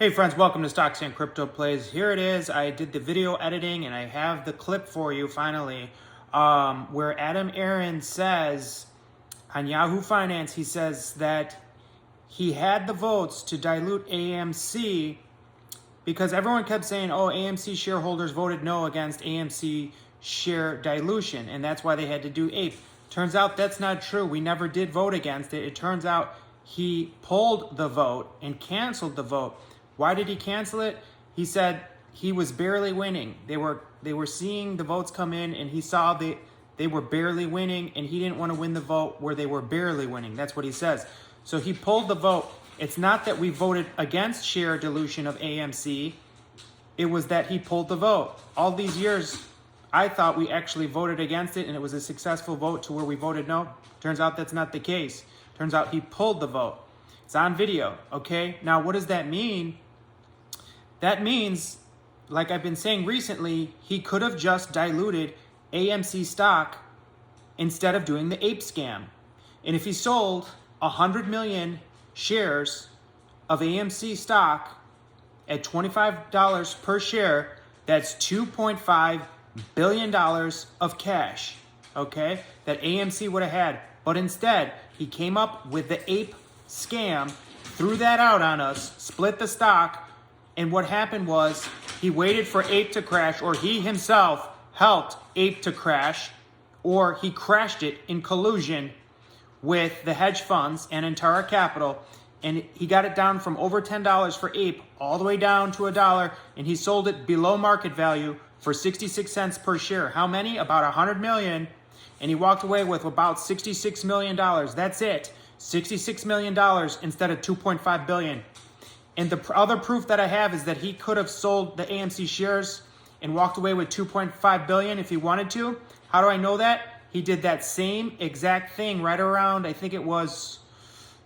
Hey friends, welcome to Stocks and Crypto Plays. Here it is. I did the video editing and I have the clip for you finally, where Aron says on Yahoo Finance, he says that he had the votes to dilute AMC because everyone kept saying, oh, AMC shareholders voted no against AMC share dilution, and that's why they had to do APE. Turns out that's not true. We never did vote against it. It turns out he pulled the vote and canceled the vote. Why did he cancel it? He said he was barely winning. They were seeing the votes come in, and he saw they were barely winning, and he didn't want to win the vote where they were barely winning. That's what he says. So he pulled the vote. It's not that we voted against share dilution of AMC. It was that he pulled the vote. All these years, I thought we actually voted against it, and it was a successful vote to where we voted no. Turns out that's not the case. Turns out he pulled the vote. It's on video, okay? Now, what does that mean? That means, like I've been saying recently, he could have just diluted AMC stock instead of doing the ape scam. And if he sold 100 million shares of AMC stock at $25 per share, that's $2.5 billion of cash, okay, that AMC would have had. But instead, he came up with the ape scam, threw that out on us, split the stock, and what happened was he waited for ape to crash, or he himself helped ape to crash, or he crashed it in collusion with the hedge funds and Antara Capital, and he got it down from over $10 for ape all the way down to $1, and he sold it below market value for 66 cents per share. How many? About 100 million. And he walked away with about $66 million. That's it. $66 million instead of $2.5 billion. And the other proof that I have is that he could have sold the AMC shares and walked away with $2.5 billion if he wanted to. How do I know that? He did that same exact thing right around, I think it was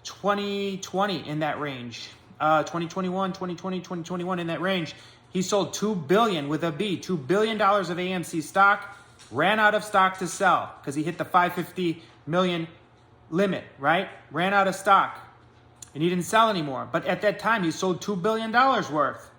2020 in that range. 2021, 2020, 2021 in that range. He sold $2 billion with a B, $2 billion of AMC stock, ran out of stock to sell because he hit the 550 million limit, right? Ran out of stock and he didn't sell anymore. But at that time, he sold $2 billion worth.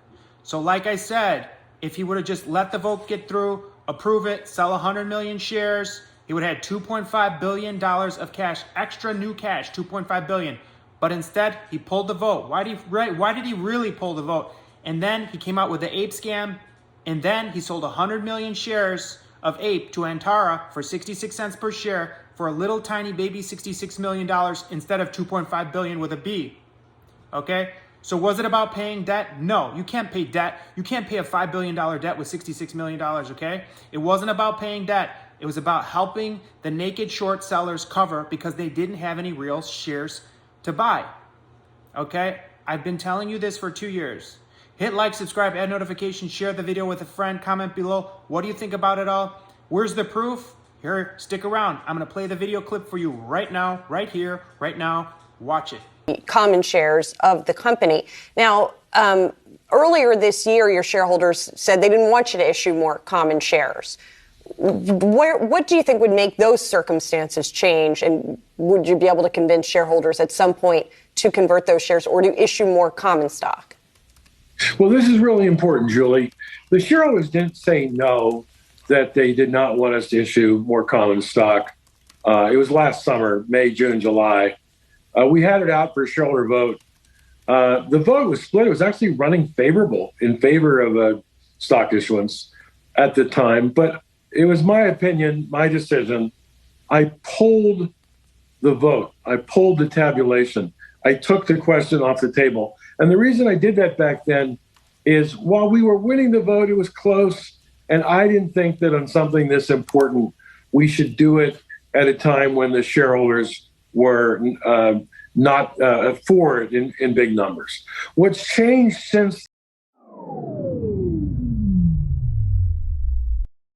So like I said, if he would have just let the vote get through, approve it, sell 100 million shares, he would have had $2.5 billion of cash, extra new cash, $2.5 billion. But instead, he pulled the vote. Why did he really pull the vote? And then he came out with the ape scam, and then he sold 100 million shares of ape to Antara for 66 cents per share for a little tiny baby $66 million instead of $2.5 billion with a B. Okay? So was it about paying debt? No, you can't pay debt. You can't pay a $5 billion debt with $66 million, okay? It wasn't about paying debt. It was about helping the naked short sellers cover because they didn't have any real shares to buy. Okay? I've been telling you this for 2 years. Hit like, subscribe, add notifications, share the video with a friend, comment below. What do you think about it all? Where's the proof? Here, stick around. I'm going to play the video clip for you right now, right here, right now. Watch it. Common shares of the company. Now, earlier this year, your shareholders said they didn't want you to issue more common shares. What do you think would make those circumstances change? And would you be able to convince shareholders at some point to convert those shares or to issue more common stock? Well, this is really important, Julie. The shareholders didn't say no, that they did not want us to issue more common stock. It was last summer, May, June, July. We had it out for a shareholder vote. The vote was split. It was actually running favorable in favor of a stock issuance at the time. But it was my opinion, my decision. I pulled the vote. I pulled the tabulation. I took the question off the table. And the reason I did that back then is while we were winning the vote, it was close. And I didn't think that on something this important, we should do it at a time when the shareholders were not for it in big numbers. What's changed since